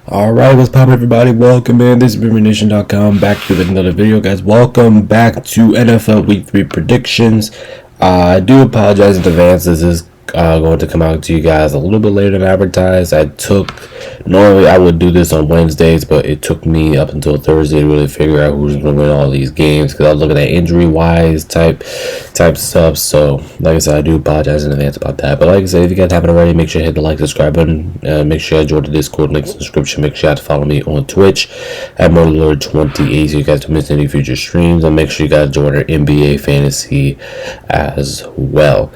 Alright, what's poppin', everybody? Welcome in. This is BoomerNation.com back with another video, guys. Welcome back to NFL Week 3 predictions. I do apologize in advance. This is going to come out to you guys a little bit later than advertised. Normally I would do this on Wednesdays, but it took me up until Thursday to really figure out who's going to win all these games because I was looking at injury-wise type stuff. So, like I said, I do apologize in advance about that. But like I said, if you guys haven't already, make sure you hit the like, subscribe button. Make sure you join the Discord, links in the description. Make sure you have to follow me on Twitch at MurderLord28 so you guys don't miss any future streams. And make sure you guys join our NBA Fantasy as well.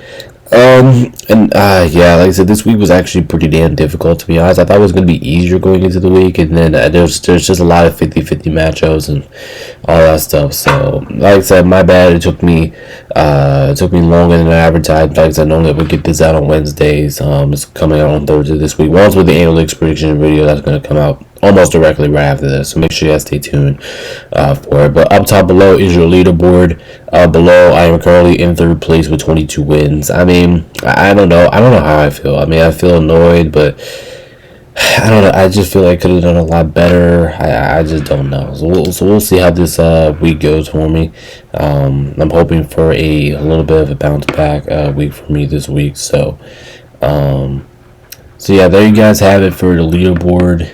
Yeah, like I said, this week was actually pretty damn difficult, to be honest. I thought it was going to be easier going into the week, and then there's just a lot of 50-50 matchups and all that stuff. So, like I said, my bad. It took me longer than I advertised. Like I said, normally we'll get this out on Wednesdays. It's coming out on Thursday this week. Once with the analytics prediction video, that's going to come out almost directly right after this, so make sure you guys stay tuned for it. But up top below is your leaderboard. Below, I am currently in third place with 22 wins. I mean, I don't know how I feel. I mean, I feel annoyed, but I don't know. I just feel like I could have done a lot better. I just don't know. So we'll see how this week goes for me. I'm hoping for a little bit of a bounce back week for me this week. So yeah, there you guys have it for the leaderboard.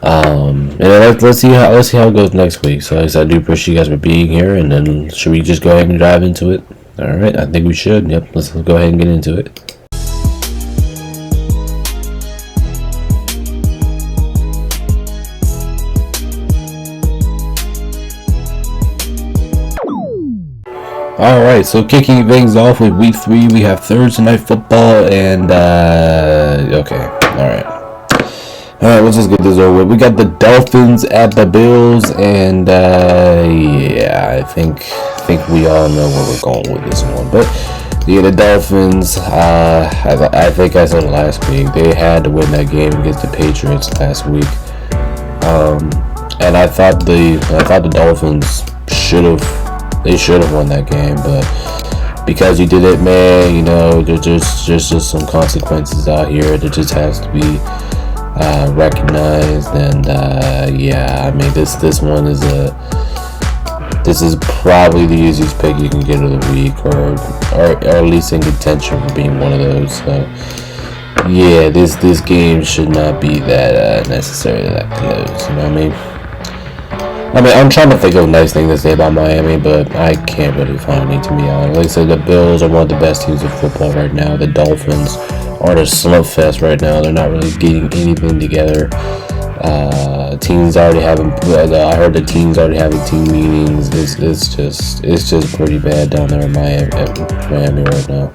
And then let's see how it goes next week. So I do appreciate you guys for being here, and then should we just go ahead and dive into it? All right, I think we should. Yep, let's go ahead and get into it. All right, so kicking things off with week 3, we have Thursday night football, and okay, all right. Alright, let's just get this over with. We got the Dolphins at the Bills, and yeah, I think we all know where we're going with this one. But yeah, the Dolphins, I think I said it last week, they had to win that game against the Patriots last week. And I thought the Dolphins should have won that game, but because you did it, man, you know, there's just some consequences out here. There just has to be recognized, and yeah, I mean this one is probably the easiest pick you can get of the week, or at least in contention for being one of those. So yeah, this game should not be that necessarily that close. You know what I mean? I'm trying to think of a nice thing to say about Miami, but I can't really find any, to be honest. Like I said, the Bills are one of the best teams in football right now. The Dolphins are a slugfest right now. They're not really getting anything together. Teams already having. I heard the teams already having team meetings. It's just pretty bad down there in Miami right now.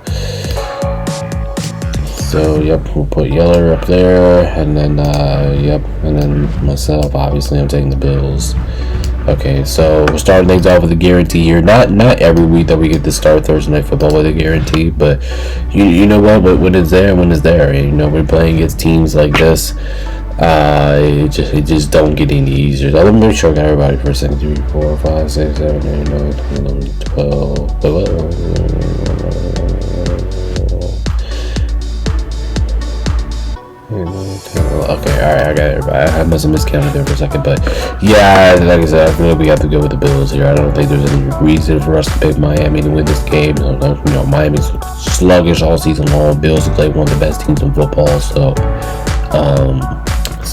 So yep, we'll put Yeller up there, and then yep, and then myself. Obviously, I'm taking the Bills. Okay, so we're starting things off with a guarantee here. Not every week that we get to start Thursday night football with a guarantee, but you know what? When it's there, you know, we're playing against teams like this. It just don't get any easier. So let me make sure I got everybody for a second. 3, 4, 5, 6, 7, 8, 9, 10, 11, 12. Okay, alright, I got everybody. I must have miscounted there for a second, but yeah, like I said, I feel like we have to go with the Bills here. I don't think there's any reason for us to pick Miami to win this game. You know, Miami's sluggish all season long. Bills have played one of the best teams in football, so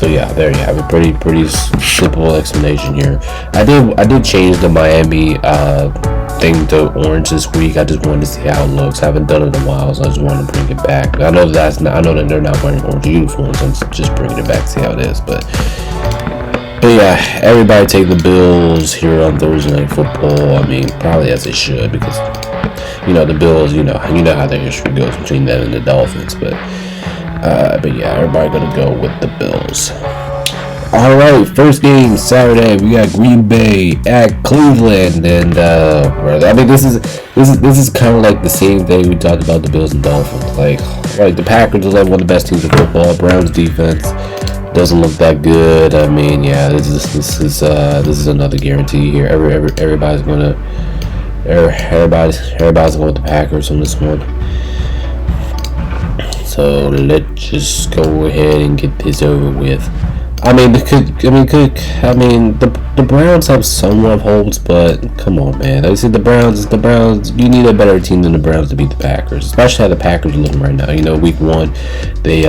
yeah, there you have it. Pretty simple explanation here. I did change the Miami thing to orange this week. I just wanted to see how it looks. I haven't done it in a while, so I just wanted to bring it back. I know that they're not wearing orange uniforms. I'm just bringing it back to see how it is. But yeah, everybody take the Bills here on Thursday Night Football. I mean, probably as they should, because you know the Bills. You know how their history goes between them and the Dolphins. But yeah, everybody gonna go with the Bills. All right, first game Saturday. We got Green Bay at Cleveland, and I mean this is kind of like the same thing we talked about the Bills and Dolphins. Like the Packers are like one of the best teams in football. Browns defense doesn't look that good. I mean, yeah, this is another guarantee here. Everybody's going with the Packers on this one. So let's just go ahead and get this over with. I mean, the Browns have somewhat hopes, but come on, man. I said the Browns. You need a better team than the Browns to beat the Packers, especially how the Packers are looking right now. You know, week one, they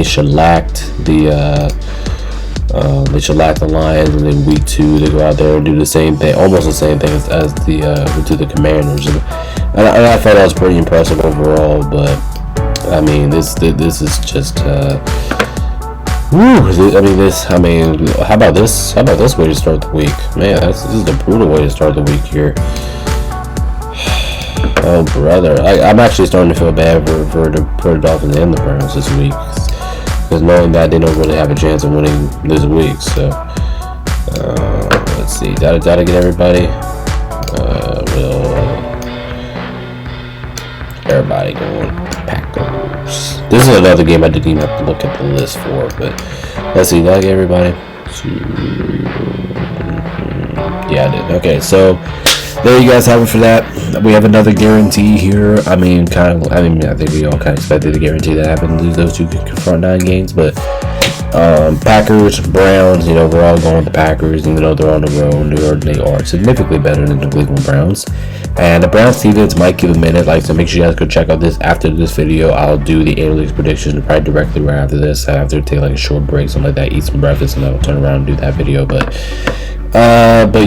shellacked the Lions, and then week two they go out there and do the same thing, almost the same thing as the Commanders, and I thought that was pretty impressive overall. But I mean, this is just. How about this? How about this way to start the week? Man, this is the brutal way to start the week here. Oh, brother. I'm actually starting to feel bad for the Dolphins and the Browns this week. Because knowing that they don't really have a chance of winning this week. So, let's see. Gotta get everybody. Everybody going. Packers. This is another game I didn't even have to look at the list for, but let's see, did I get everybody? Yeah, I did. Okay, so there you guys have it for that. We have another guarantee here. I think we all kind of expected the guarantee that happened to lose those two front nine games, but Packers, Browns, we're all going with the Packers, even though they're on the road. They are significantly better than the Cleveland Browns. And the Browns defense might give a minute, so make sure you guys go check out this after this video. I'll do the analytics predictions probably directly right after this. I have to take a short break, something like that, eat some breakfast, and I'll turn around and do that video. But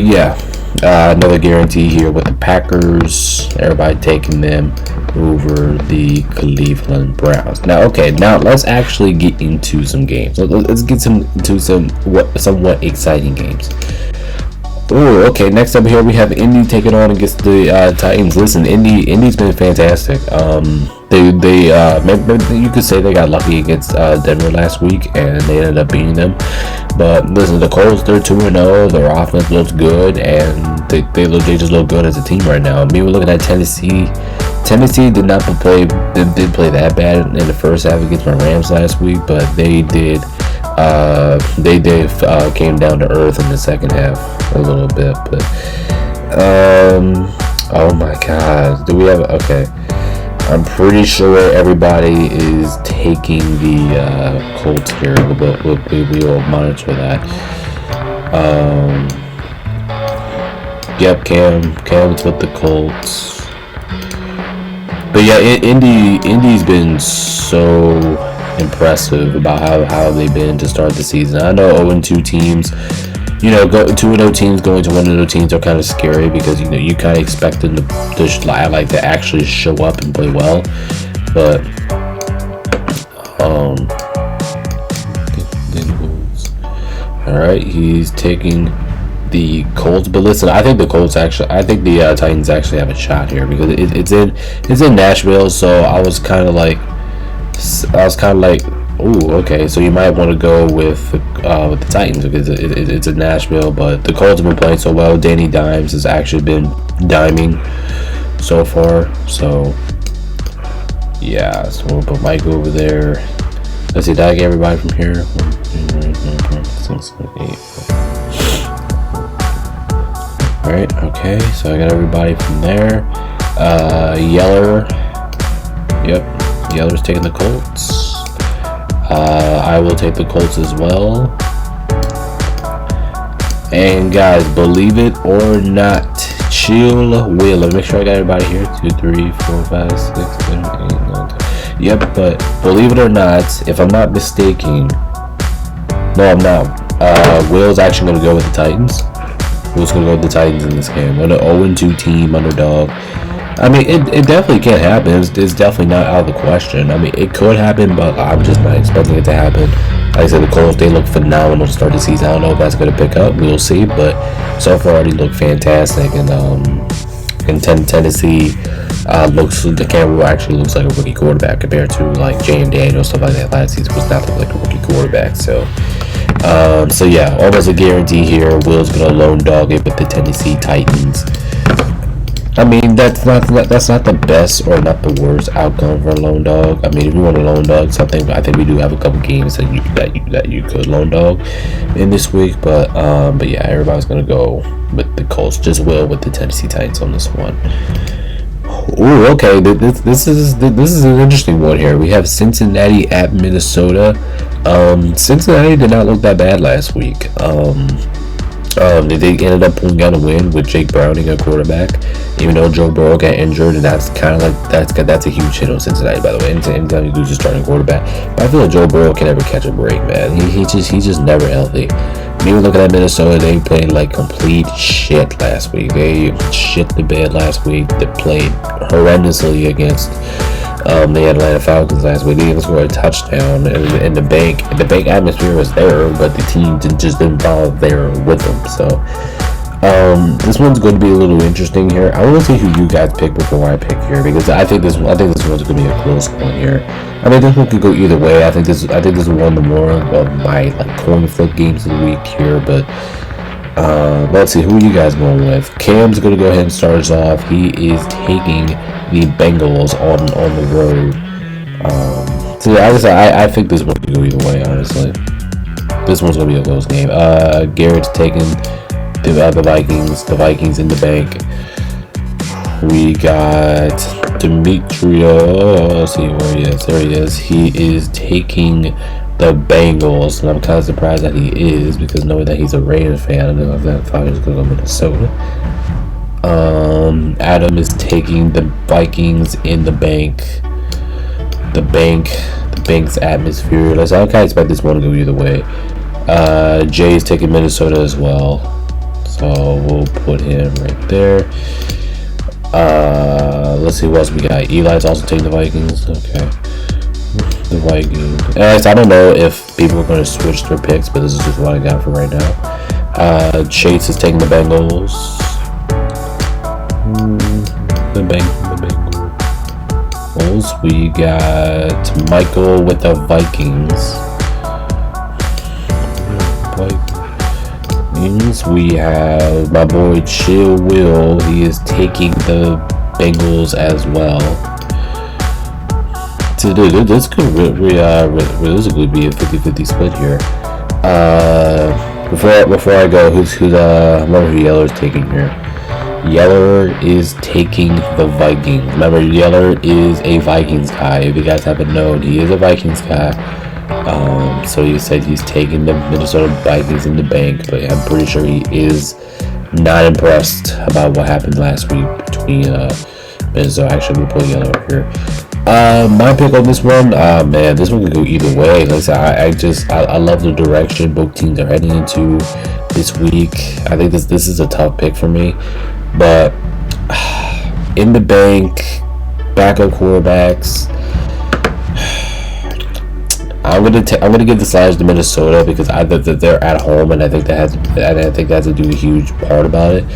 yeah, another guarantee here with the Packers. Everybody taking them over the Cleveland Browns. Now let's actually get into some games. Let's get into some somewhat exciting games. Oh, okay. Next up here we have Indy taking on against the Titans. Listen, Indy's been fantastic. They you could say they got lucky against Denver last week, and they ended up beating them. But listen, the Colts, they're 2-0. Their offense looks good, and they just look good as a team right now. We were looking at Tennessee. Tennessee did not play that bad in the first half against my Rams last week, but they did came down to earth in the second half a little bit. But oh my God, do we have okay? I'm pretty sure everybody is taking the Colts here. We will monitor that. Yep, Cam's with the Colts. But yeah, Indy's been so impressive about how they've been to start the season. I know 0-2 teams, 2-0 teams going to 1-0 teams are kind of scary because you kind of expect them to actually show up and play well. But all right, he's taking the Colts, but listen, I think the Titans actually have a shot here because it's in Nashville. So I was kind of like, ooh, okay. So you might want to go with the Titans because it's in Nashville. But the Colts have been playing so well. Danny Dimes has actually been diming so far. So yeah, so we'll put Mike over there. Let's see, did I get everybody from here? 1, 2, 3, 4, 5, 6, 7, 8. Alright, okay, so I got everybody from there. Yeller. Yep, Yeller's taking the Colts. I will take the Colts as well. And guys, believe it or not, chill will. Let me make sure I got everybody here. 2, 3, 4, 5, 6, 7, 8, 9, 10. Yep, but believe it or not, if I'm not mistaken, no, I'm not. Will's actually going to go with the Titans. Will's going to go with the Titans in this game. An 0-2 team, underdog. I mean, it definitely can't happen. It's definitely not out of the question. I mean, it could happen, but I'm just not expecting it to happen. Like I said, the Colts, they look phenomenal to start the season. I don't know if that's going to pick up. We'll see, but so far they look fantastic. And Tennessee the Campbell actually looks like a rookie quarterback compared to like James Daniels, stuff like that. Last season was not like a rookie quarterback. So yeah, almost a guarantee here. Will's gonna lone dog it with the Tennessee Titans. I mean, that's not the best or not the worst outcome for a lone dog. I mean, if you want a lone dog something, I think we do have a couple games that you could lone dog in this week. But yeah, everybody's gonna go with the Colts. Just Will with the Tennessee Titans on this one. Ooh, okay. This is an interesting one here. We have Cincinnati at Minnesota. Cincinnati did not look that bad last week. They ended up pulling out a win with Jake Browning at quarterback, even though Joe Burrow got injured, and that's kind of like that's a huge hit on Cincinnati, by the way. Anytime you lose your starting quarterback, but I feel like Joe Burrow can never catch a break, man. He's just never healthy. Maybe looking at Minnesota, they played like complete shit last week. They shit the bed last week. They played horrendously against the Atlanta Falcons last week. They even scored a touchdown, and the bank atmosphere was there, but the team just didn't follow there with them. So this one's going to be a little interesting here. I want to see who you guys pick before I pick here, because I think this one's going to be a close one here. I mean, this one could go either way. I think this is one of the more of my like coin flip games of the week here, but. Let's see, who are you guys going with? Cam's going to go ahead and start us off. He is taking the Bengals on the road. So yeah, I think this one could go either way, honestly. This one's going to be a close game. Garrett's taking the Vikings in the bank. We got Demetrio. Let's see where he is. There he is. He is taking the Bengals, and I'm kind of surprised that he is, because knowing that he's a Raiders fan, I don't know if that thought he was going to go Minnesota. Adam is taking the Vikings in the bank. The bank's atmosphere. I kind of expect this one to go either way. Jay's taking Minnesota as well, so we'll put him right there. Let's see what else we got. Eli's also taking the Vikings. Okay. The Vikings. I don't know if people are going to switch their picks, but this is just what I got for right now. Chase is taking the Bengals. The Bengals. We got Michael with the Vikings. We have my boy Chill Will. He is taking the Bengals as well. So this could realistically be a 50-50 split here. Before I go, I wonder who Yeller is taking here. Yeller is taking the Vikings. Remember, Yeller is a Vikings guy. If you guys haven't known, he is a Vikings guy. So he said he's taking the Minnesota Vikings in the bank, but I'm pretty sure he is not impressed about what happened last week between Minnesota. Actually, we'll put Yeller up here. My pick on this one, man, this one could go either way. Like I said, I love the direction both teams are heading into this week. I think this is a tough pick for me, but in the bank, backup quarterbacks. I'm gonna give the Sliders to Minnesota because they're at home, and I think that has to do a huge part about it.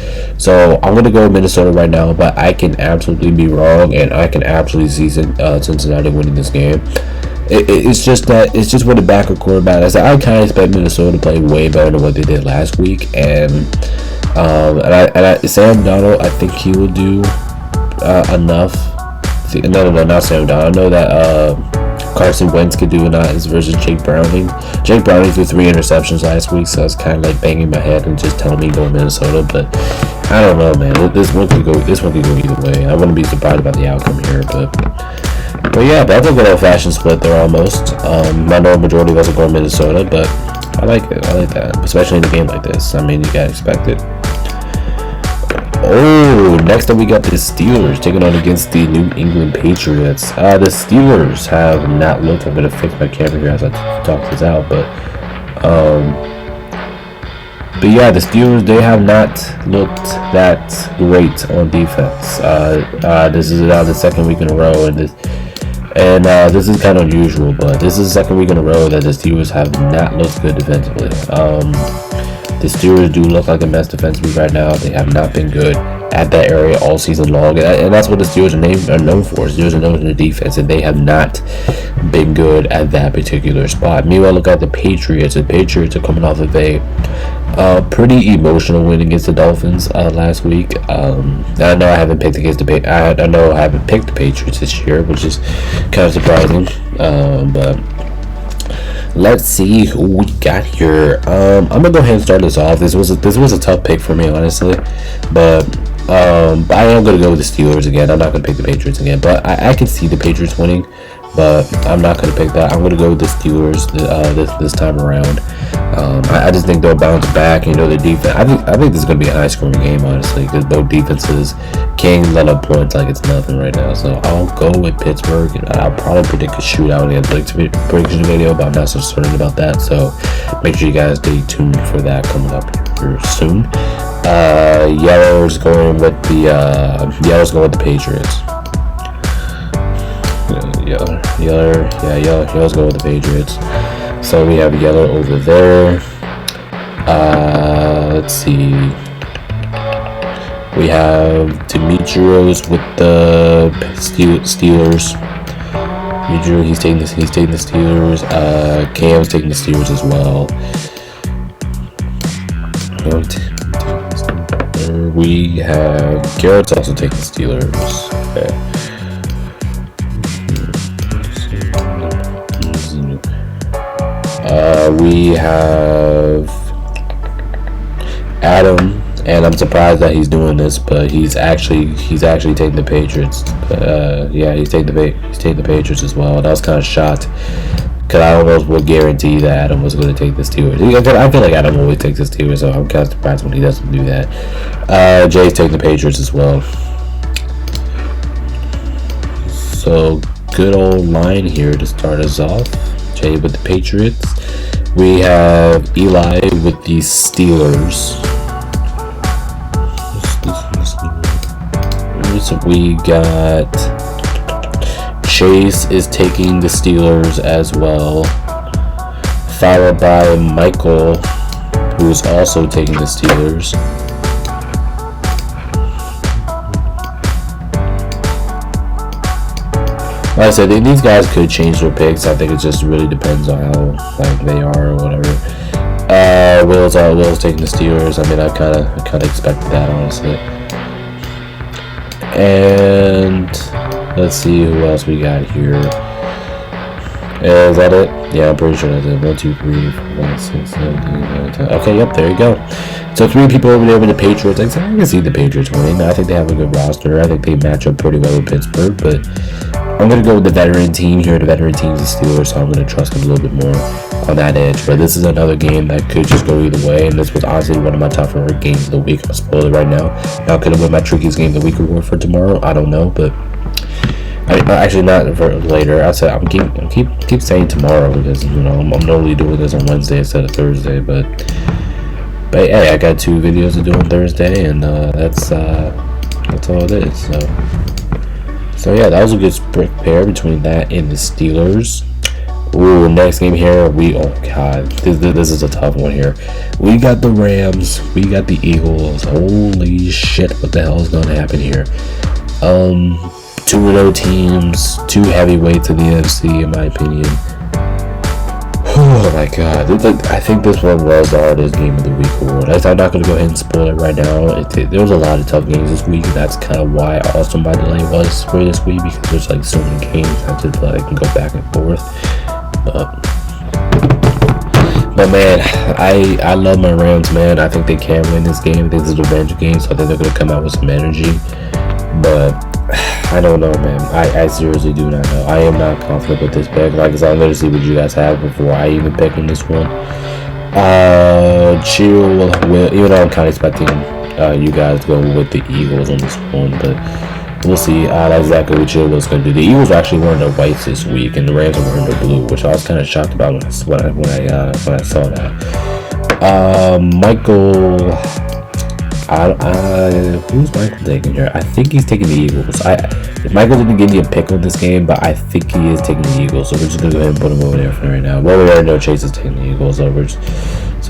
So I'm gonna go with Minnesota right now, but I can absolutely be wrong, and I can absolutely see Cincinnati winning this game. It's just with a backup quarterback. I kind of expect Minnesota to play way better than what they did last week, and Sam Darnold, I think he will do enough. No, not Sam Darnold. I know that. Carson Wentz could do enough versus Jake Browning. Jake Browning threw 3 interceptions last week, so I was kind of like banging my head and just telling me go Minnesota. But I don't know, man. This one could go either way. I wouldn't be surprised about the outcome here, but yeah, that's a good old-fashioned split there almost. I know a majority of us are going Minnesota, but I like it. I like that, especially in a game like this. I mean, you gotta expect it. Oh, next up we got the Steelers taking on against the New England Patriots. The Steelers have not looked. I'm gonna fix my camera here as I talk this out, but yeah, the Steelers, they have not looked that great on defense. This is now the second week in a row, and this is kind of unusual, but this is the second week in a row that the Steelers have not looked good defensively. The Steelers do look like a mess defensively right now. They have not been good at that area all season long, and that's what the Steelers are known for. Steelers are known for the defense, and they have not been good at that particular spot. Meanwhile, look at the Patriots. The Patriots are coming off of a pretty emotional win against the Dolphins last week. I know I haven't picked I know I haven't picked the Patriots this year, which is kind of surprising. But let's see who we got here. I'm gonna go ahead and start this off. This was a tough pick for me, honestly, but But I am gonna go with the Steelers again. I'm not gonna pick the Patriots again, but I can see the Patriots winning, but I'm not gonna pick that. I'm gonna go with the Steelers this time around. I just think they'll bounce back. You know, the defense. I think this is gonna be a high scoring game, honestly, because both defenses can let up points like it's nothing right now. So I'll go with Pittsburgh. I'll probably predict a shootout in the prediction video, but I'm not so certain about that. So make sure you guys stay tuned for that coming up here soon. Yellow's going with the Patriots. Yellow's going with the Patriots. So we have Yellow over there. Let's see. We have Demetrios with the Steelers. Demetrios, he's taking the Steelers. Cam's taking the Steelers as well. We have Garrett's also taking the Steelers. Okay. We have Adam, and I'm surprised that he's doing this, but he's actually taking the Patriots. Yeah, he's taking the Patriots as well. And I was kind of shocked because I almost would guarantee that Adam was going to take the Steelers. I feel like Adam always takes the Steelers, so I'm kind of surprised when he doesn't do that. Jay's taking the Patriots as well. So good old line here to start us off. Jay with the Patriots. We have Eli with the Steelers. So we got Chase is taking the Steelers as well, followed by Michael, who is also taking the Steelers. Like I said, these guys could change their picks. I think it just really depends on how they are or whatever. Will's taking the Steelers. I mean, I kind of expected that, honestly. And let's see who else we got here. Is that it? Yeah, I'm pretty sure that's it. 1, 2, 3, 4, 5, 6, 7, 8, 9, 10. Okay, yep, there you go. So 3 people over there with the Patriots. I can see the Patriots winning. I think they have a good roster. I think they match up pretty well with Pittsburgh, but I'm going to go with the veteran team here. The veteran team's the Steelers, so I'm going to trust them a little bit more on that edge. But this is another game that could just go either way, and this was honestly one of my top favorite games of the week. I'll spoil it right now. Now, could have been my trickiest game of the week award for tomorrow. I don't know, but actually not for later. I said I'm keep saying tomorrow because I'm normally doing this on Wednesday instead of Thursday. But hey, I got 2 videos to do on Thursday, and that's all it is. So yeah, that was a good split pair between that and the Steelers. Ooh, next game here, oh god, this is a tough one here. We got the Rams, we got the Eagles. Holy shit, what the hell is going to happen here? 2-0 teams, 2 heavyweights in the NFC, in my opinion. Oh my god, I think this one was the hardest game of the week award. I'm not going to go ahead and spoil it right now. There was a lot of tough games this week, and that's kind of why also my delay was for this week, because there's like so many games I just feel like I can go back and forth. But man, I love my Rams, man. I think they can win this game. I think this is a revenge game, so I think they're going to come out with some energy. But I don't know, man. I seriously do not know. I am not confident with this pick. Like I said, I'm going to see what you guys have before I even pick in this one. Chill will, even though I'm kind of expecting you guys to go with the Eagles on this one, but we'll see exactly what Chill was going to do. The Eagles are actually wearing their whites this week, and the Rams are wearing their blue, which I was kind of shocked about when I saw that. Michael. Who's Michael taking here? I think he's taking the Eagles. Michael didn't give me a pick on this game, but I think he is taking the Eagles. So we're just gonna go ahead and put him over there for right now. Well, we already know Chase is taking the Eagles, so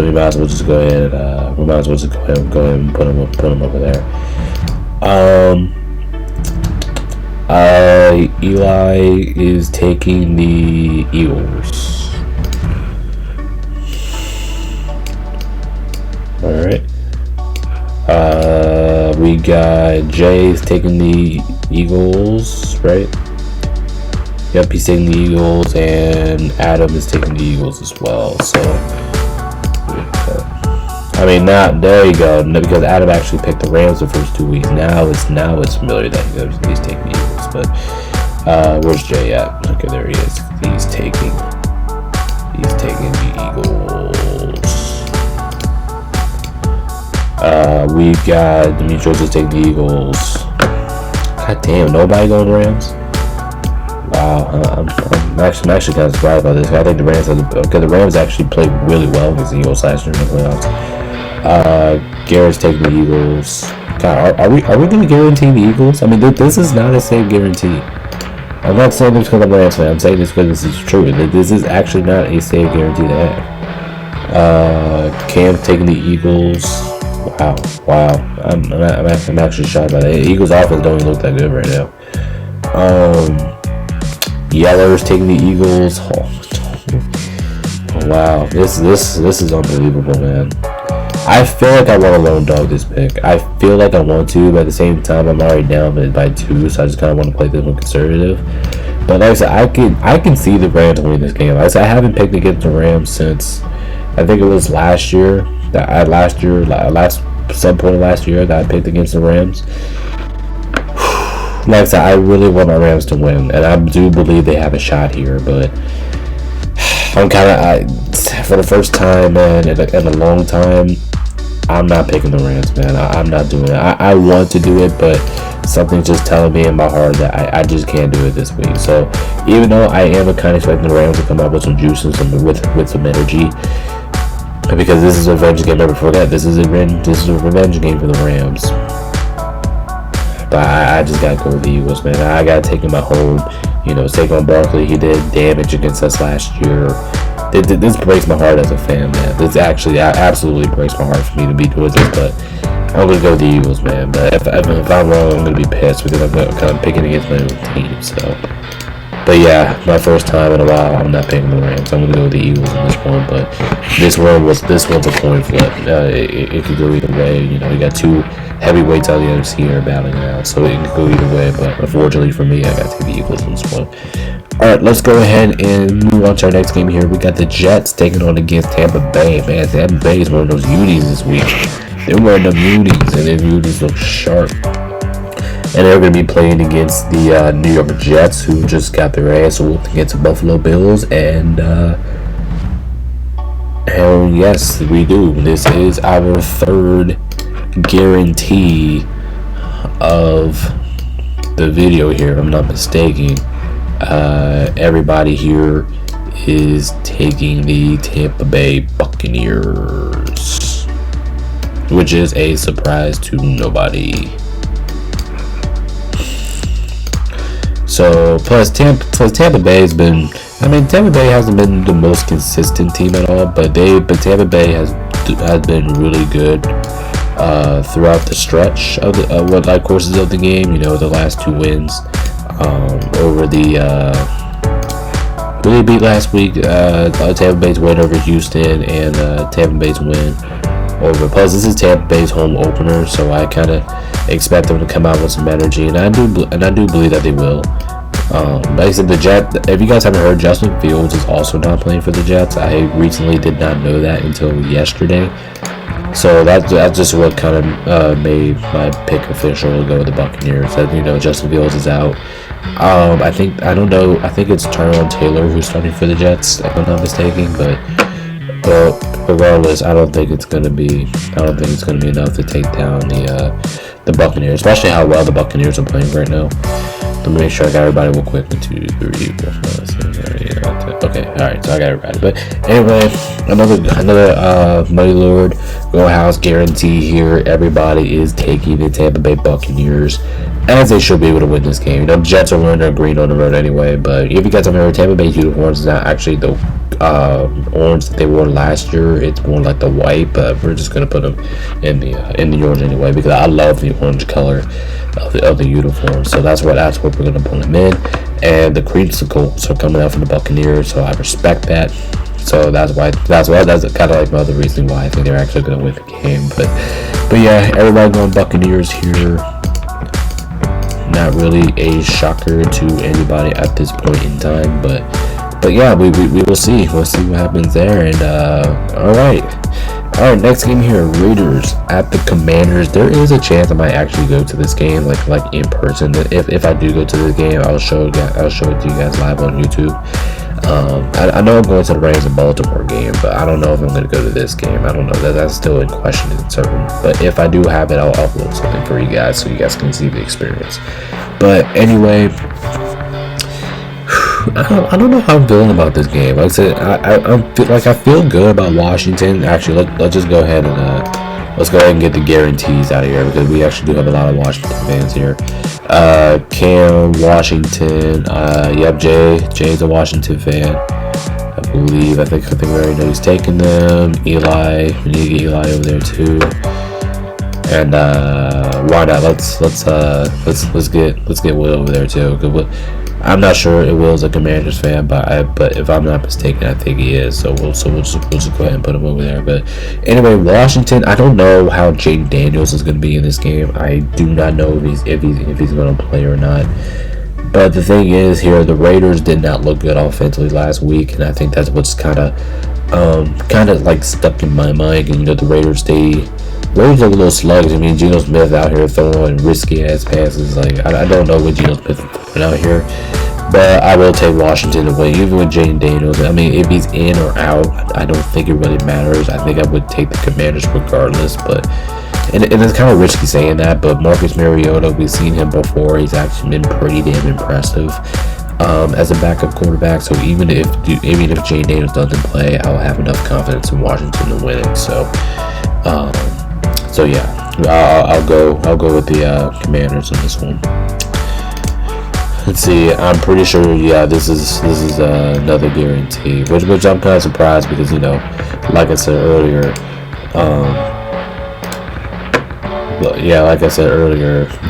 we might as well just go ahead. And put him over there. Eli is taking the Eagles. All right. We got Jay's taking the Eagles, right? Yep, he's taking the Eagles, and Adam is taking the Eagles as well. So I mean, now there you go. No, because Adam actually picked the Rams the first 2 weeks. Now it's familiar that he's taking the Eagles. But where's Jay at? Okay, there he is. He's taking the Eagles. We got Demetrius is taking the Eagles. God damn, nobody going Rams. Wow, I'm actually kind of surprised by this. I think the Rams actually played really well against the Eagles last year in the playoffs. Garrett's taking the Eagles. God, are we going to guarantee the Eagles? I mean, this is not a safe guarantee. I'm not saying this because I'm a Rams fan. I'm saying this because this is true. This is actually not a safe guarantee to have. Cam taking the Eagles. Wow. I'm actually shocked by that. The Eagles' offense don't even look that good right now. Yeller's taking the Eagles. Oh, wow, this is unbelievable, man. I feel like I want to lone dog this pick. I feel like I want to, but at the same time, I'm already down by 2, so I just kind of want to play this one conservative. But like I said, I can see the Rams winning this game. Like I said, I haven't picked against the Rams since I think it was last some point last year that I picked against the Rams. Like I said, I really want my Rams to win, and I do believe they have a shot here. But I'm for the first time, man, in a long time, I'm not picking the Rams, man. I'm not doing it. I want to do it, but something's just telling me in my heart that I just can't do it this week. So even though I am kind of expecting the Rams to come out with some juice and with some energy, because this is a revenge game. Never forget, this is a revenge game for the Rams. But I just gotta go with the Eagles, man. I gotta take him at home. Saquon Barkley, he did damage against us last year. This breaks my heart as a fan, man. This actually absolutely breaks my heart for me to be doing this, but I'm gonna go with the Eagles, man. But if I'm wrong, I'm gonna be pissed because I'm kind of picking against my own team. So, but yeah, my first time in a while, I'm not picking the Rams. I'm gonna go with the Eagles in this one. But this one's a coin flip. It could go either way. You got 2 heavyweights on the NFC here battling it out, so it can go either way. But unfortunately for me, I got to take the Eagles in this one. All right, let's go ahead and move on to our next game here. We got the Jets taking on against Tampa Bay. Man, Tampa Bay is one of those unis this week. They're wearing them unis, and their unis look sharp. And they're going to be playing against the New York Jets, who just got their ass whooped against the Buffalo Bills. And hell yes, we do. This is our third guarantee of the video here, if I'm not mistaken. Everybody here is taking the Tampa Bay Buccaneers, which is a surprise to nobody. So plus Tampa Bay has been, Tampa Bay hasn't been the most consistent team at all, but Tampa Bay has been really good throughout the stretch of the courses of the game. The last 2 wins over the who they beat last week. Tampa Bay's win over Houston and Tampa Bay's win over. Plus, this is Tampa Bay's home opener, so I kind of expect them to come out with some energy, and I do believe that they will. Like I said, the Jets. If you guys haven't heard, Justin Fields is also not playing for the Jets. I recently did not know that until yesterday. So that's just what kind of made my pick official to go with the Buccaneers. That Justin Fields is out. I think it's Tyrod Taylor who's starting for the Jets, if I'm not mistaken. But regardless, I don't think it's gonna be enough to take down the Buccaneers, especially how well the Buccaneers are playing right now. Let me make sure I got everybody real quick. 1, 2, 3, 4, 5, 6, 7, 8, 9, 10. Okay, alright, so I got everybody. But anyway, another Money Lord Go House guarantee here. Everybody is taking the Tampa Bay Buccaneers, as they should be able to win this game. Jets are wearing their green on the road anyway, but if you guys haven't heard, Tampa Bay's uniforms is not actually the orange that they wore last year. It's more like the white, but we're just gonna put them in the orange anyway because I love the orange color of the uniform. So that's what we're gonna put them in. And the creamsicles are coming out from the Buccaneers, so I respect that. So that's kind of like my other reason why I think they're actually gonna win the game. But yeah, everybody going Buccaneers here. Not really a shocker to anybody at this point in time, but yeah, we will see. We'll see what happens there. And all right, All right, next game here, Raiders at the Commanders. There is a chance I might actually go to this game, like in person. If I do go to this game, I'll show it to you guys live on YouTube. I know I'm going to the Rams and Baltimore game, but I don't know if I'm going to go to this game. I don't know. That's still in question and certain. But if I do have it, I'll upload something for you guys so you guys can see the experience. But anyway, I don't know how I'm feeling about this game. Like I said, I feel good about Washington. Actually, let's just go ahead and get the guarantees out of here, because we actually do have a lot of Washington fans here. Cam, Washington. Yep, Jay's a Washington fan, I believe. I think we already know he's taking them. Eli, we need to get Eli over there too. And why not? Let's get Will over there too. I'm not sure if Will's a Commanders fan, but if I'm not mistaken, I think he is. So we'll just go ahead and put him over there. But anyway, Washington. I don't know how Jaden Daniels is going to be in this game. I do not know if he's going to play or not. But the thing is, here the Raiders did not look good offensively last week, and I think that's what's kind of like stuck in my mind. And the Raiders look a little sluggish. I mean, Geno Smith out here throwing risky ass passes. Like I don't know what Geno Smith is throwing out here, but I will take Washington to win, even with Jaden Daniels. I mean, if he's in or out, I don't think it really matters. I think I would take the Commanders regardless. But and it's kind of risky saying that, but Marcus Mariota, we've seen him before. He's actually been pretty damn impressive as a backup quarterback. So even if Jaden Daniels doesn't play, I'll have enough confidence in Washington to win it. So yeah, I'll go with the Commanders on this one. Let's see. I'm pretty sure. Yeah, this is another guarantee, which I'm kind of surprised because like I said earlier,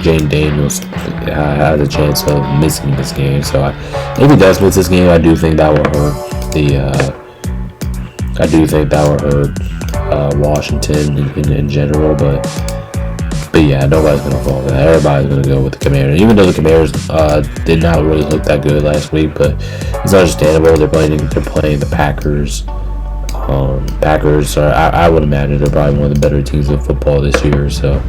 Jaden Daniels has a chance of missing this game. So if he does miss this game, I do think that will hurt Washington in general, but yeah, nobody's gonna fall for that. Everybody's gonna go with the Commanders, even though the Commanders did not really look that good last week. But it's understandable. They're playing the Packers. Packers are, I would imagine, they're probably one of the better teams in football this year. So,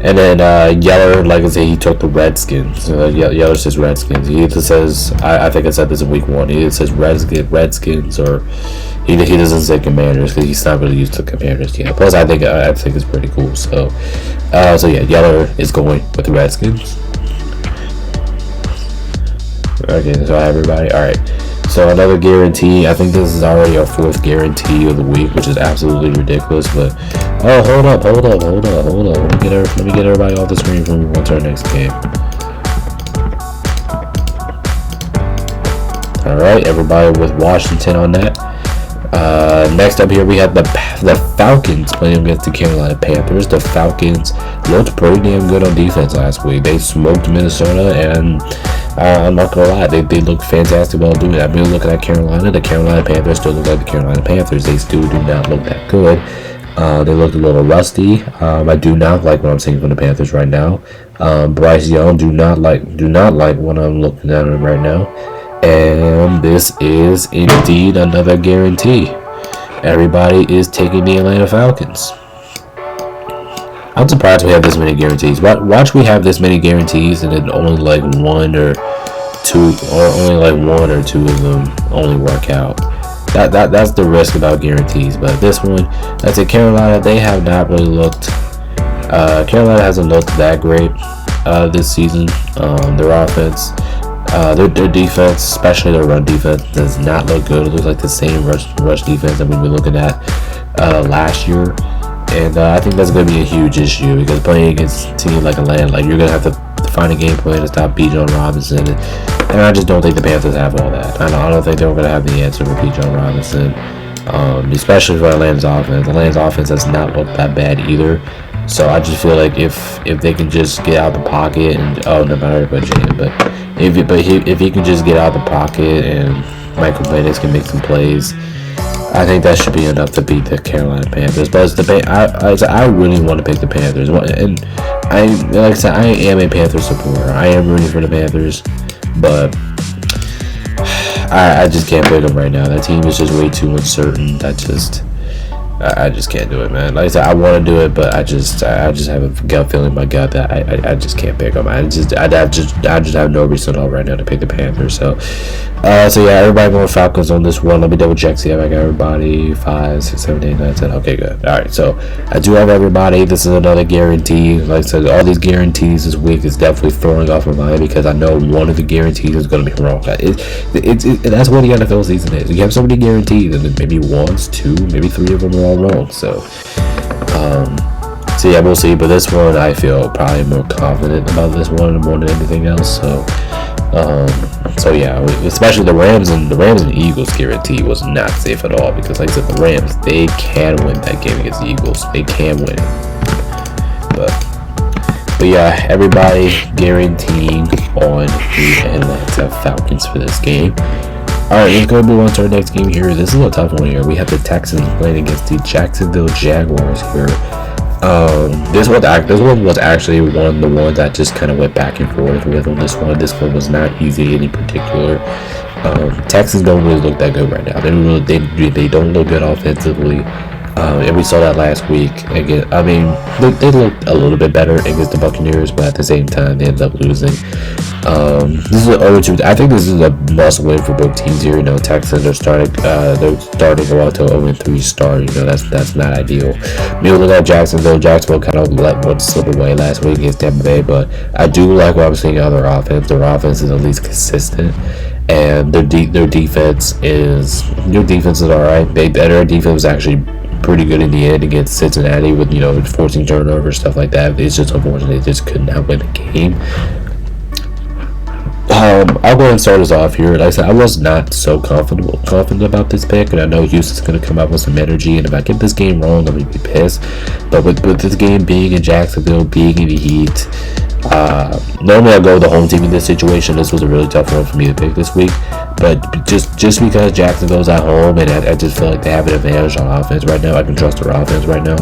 and then Yeller, like I said, he took the Redskins. Yeller says Redskins. He either says, I think I said this in week 1. He either says Redskins, or he doesn't say Commanders because he's not really used to Commanders yet. Plus, I think it's pretty cool. So yeah, Yeller is going with the Redskins. Okay, so everybody, all right. So another guarantee. I think this is already our 4th guarantee of the week, which is absolutely ridiculous. But hold up. Let me get everybody off the screen before we move on to our next game. All right, everybody with Washington on that. Next up here we have the Falcons playing against the Carolina Panthers. The Falcons looked pretty damn good on defense last week. They smoked Minnesota, and I'm not gonna lie, they look fantastic while doing it. I mean, looking at Carolina, the Carolina Panthers still look like the Carolina Panthers. They still do not look that good. They look a little rusty. I do not like what I'm seeing from the Panthers right now. Bryce Young, do not like what I'm looking at right now. And this is indeed another guarantee. Everybody is taking the Atlanta Falcons. I'm surprised we have this many guarantees. Watch we have this many guarantees and then only like one or two of them only work out. That's the risk about guarantees. But this one, that's it. Carolina, they have not really looked. Carolina hasn't looked that great this season. Their offense, their defense, especially their run defense, does not look good. It looks like the same rush defense that we've been looking at last year. And I think that's going to be a huge issue because playing against a team like Atlanta, like you're going to have to find a game plan to stop Bijan Robinson. And I just don't think the Panthers have all that. I don't think they're going to have the answer for Bijan Robinson, especially for Atlanta's offense. Atlanta's offense has not looked that bad either. So I just feel like if they can just get out the pocket and no matter what Jalen, but if he can just get out the pocket and Michael Penix can make some plays, I think that should be enough to beat the Carolina Panthers. But I really want to pick the Panthers, and like I said, I am a Panthers supporter. I am rooting for the Panthers, but I just can't pick them right now. That team is just way too uncertain. I just can't do it, man. Like I said, I want to do it, but I just have a gut feeling in my gut that I just can't pick them. I just have no reason at all right now to pick the Panthers. So yeah, everybody going Falcons on this one. Let me double check, see if I got everybody. 5, 6, 7, 8, 9, 10. Okay, good. All right, so I do have everybody. This is another guarantee. Like I said, all these guarantees this week is definitely throwing off my mind because I know one of the guarantees is going to be wrong. That's what the NFL season is. You have so many guarantees, and then maybe 1, 2, maybe 3 of them are all wrong. So yeah, we'll see. But this one, I feel probably more confident about this one more than anything else. So yeah, especially the Rams and Eagles guarantee was not safe at all because, like I said, the Rams, they can win that game against the Eagles. They can win it. But yeah, everybody guaranteeing on the Atlanta Falcons for this game. Alright, let's go move on to our next game here. This is a tough one here. We have the Texans playing against the Jacksonville Jaguars here. This one was actually one of the ones that just kind of went back and forth with on this one. This one was not easy in particular. Texans don't really look that good right now. They don't look good offensively. And we saw that last week. Again, I mean, they looked a little bit better against the Buccaneers, but at the same time, they ended up losing. This is an 0-2. I think this is a must-win for both teams here. You know, Texans are starting about to 0-3 start. You know, that's not ideal. Maybe look at Jacksonville. Jacksonville kind of let one slip away last week against Tampa Bay, but I do like what I'm seeing out of their offense. Their offense is at least consistent. And their defense is alright. Their defense was actually pretty good in the end against Cincinnati with, you know, forcing turnovers, stuff like that. It's just unfortunate they just could not win the game. I'll go ahead and start us off here. Like I said, I was not so confident about this pick, and I know Houston's going to come out with some energy, and if I get this game wrong, I'm going to be pissed. But with this game being in Jacksonville, being in the heat, normally I go with the home team in this situation. This was a really tough one for me to pick this week, but just because Jacksonville's at home, and I just feel like they have an advantage on offense right now. I can trust their offense right now.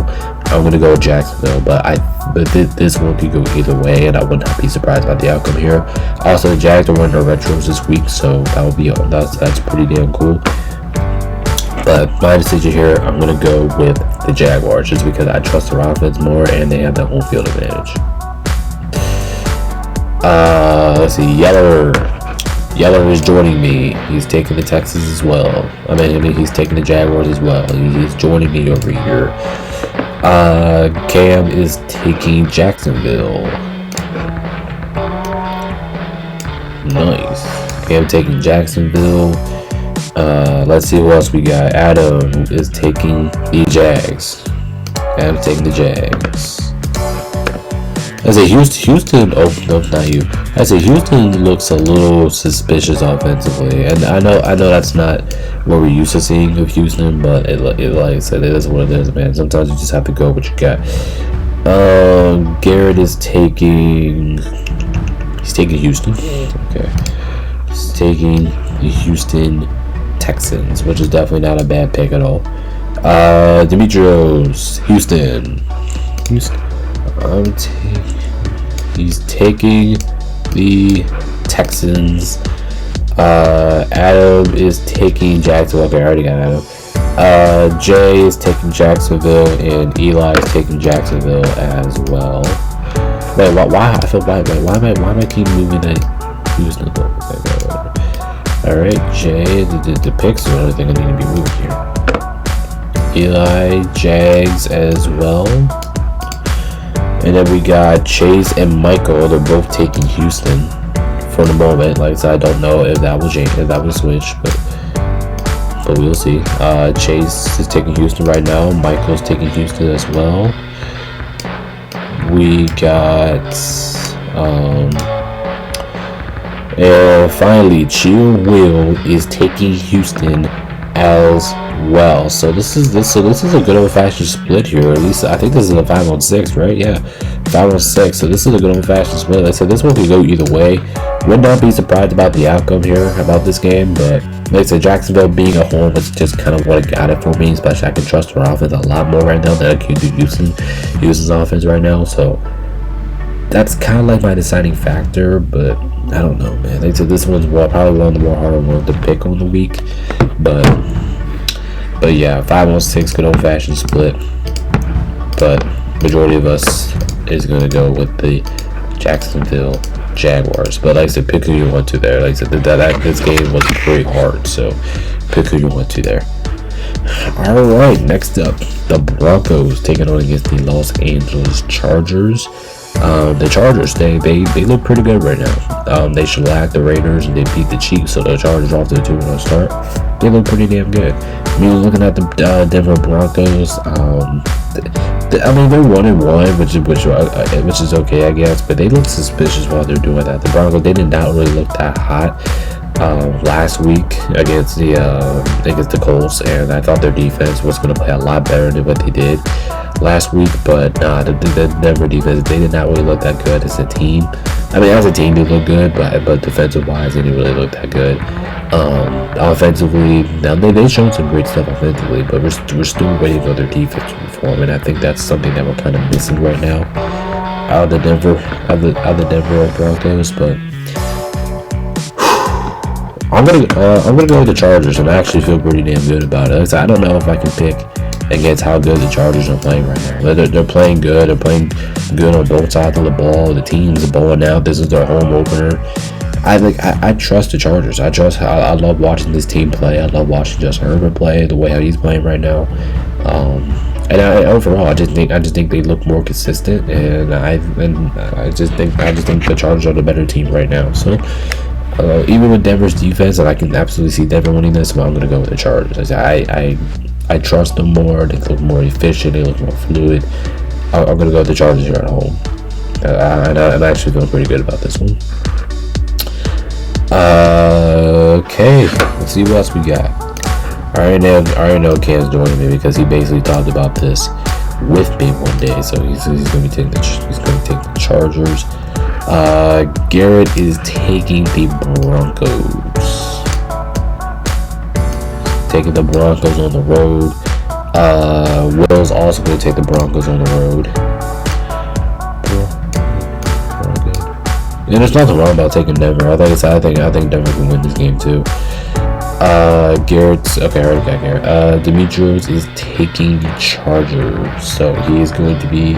I'm going to go with Jacksonville, but this one could go either way, and I would not be surprised about the outcome here. Also, the Jags are running their retros this week, so that's pretty damn cool. But my decision here, I'm going to go with the Jaguars just because I trust their offense more, and they have that home field advantage. Let's see, Yeller is joining me. He's taking the Texans as well. I mean, he's taking the Jaguars as well. He's joining me over here. Cam is taking Jacksonville. Nice. Cam taking Jacksonville. Let's see who else we got. Adam is taking the Jags. Adam's taking the Jags. I say Houston. Oh no, not you. I say Houston looks a little suspicious offensively, and I know that's not what we're used to seeing of Houston, but it like I said, it is what it is, man. Sometimes you just have to go with what you got. Garrett is taking. He's taking Houston. Okay, he's taking the Houston Texans, which is definitely not a bad pick at all. Demetrios, Houston. He's taking the Texans. Adam is taking Jacksonville. Okay, I already got Adam. Jay is taking Jacksonville, and Eli is taking Jacksonville as well. Wait, why? I feel bad. Wait, why am I keep moving to Houston? All right, Jay. The picks are the only thing I need to be moving here. Eli, Jags as well. And then we got Chase and Michael. They're both taking Houston for the moment. Like I said, I don't know if that will change, if that will switch, but we'll see. Chase is taking Houston right now. Michael's taking Houston as well. We got and finally Chill Will is taking Houston as well. So this is a good old-fashioned split here. At least I think this is a 5-on-6, right? Yeah, 5-on-6. So this is a good old-fashioned split. Like I said, this one could go either way. Would not be surprised about the outcome here about this game, but like I said, Jacksonville being at home is just kind of what got it for me. Especially I can trust their offense a lot more right now than I can do Houston's offense right now. So that's kind of like my deciding factor, but I don't know, man. They said this one's probably one of the more harder ones to pick on the week, but yeah, 5-1-6, good old fashioned split. But majority of us is gonna go with the Jacksonville Jaguars. But like I said, pick who you want to there. Like I said, this game was pretty hard, so pick who you want to there. All right, next up, the Broncos taking on against the Los Angeles Chargers. The Chargers, they look pretty good right now. They shellacked the Raiders and they beat the Chiefs, so the Chargers off to the 2-1 start. They look pretty damn good. I mean, looking at the Denver Broncos, I mean, they're 1-1, which is okay, I guess. But they look suspicious while they're doing that. The Broncos, they did not really look that hot last week against the Colts, and I thought their defense was going to play a lot better than what they did last week. But the Denver defense, they did not really look that good as a team. I mean, as a team, they look good, but defensive wise, they didn't really look that good. Offensively, now they showed some great stuff offensively, but we're still waiting for their defense to perform, and I think that's something that we're kind of missing right now out of the Denver Broncos. But I'm gonna go with the Chargers, and I actually feel pretty damn good about it. I don't know if I can pick against how good the Chargers are playing right now. They're playing good. They're playing good on both sides of the ball. The team's balling out. This is their home opener. I trust the Chargers. I love watching this team play. I love watching Justin Herbert play the way how he's playing right now. And overall, I just think they look more consistent, and I just think the Chargers are the better team right now. So even with Denver's defense, and I can absolutely see Denver winning this, but I'm gonna go with the Chargers. I trust them more. They look more efficient. They look more fluid. I'm gonna go with the Chargers here at home, and I'm actually feeling pretty good about this one. Okay, let's see what else we got. I already know Cam's joining me because he basically talked about this with me one day. So he's going to be taking the Chargers. Garrett is taking the Broncos. Taking the Broncos on the road. Will's also going to take the Broncos on the road. And there's nothing wrong about taking Denver. I think Denver can win this game too. Garrett's okay. I already got Garrett. Demetrios is taking the Chargers, so he is going to be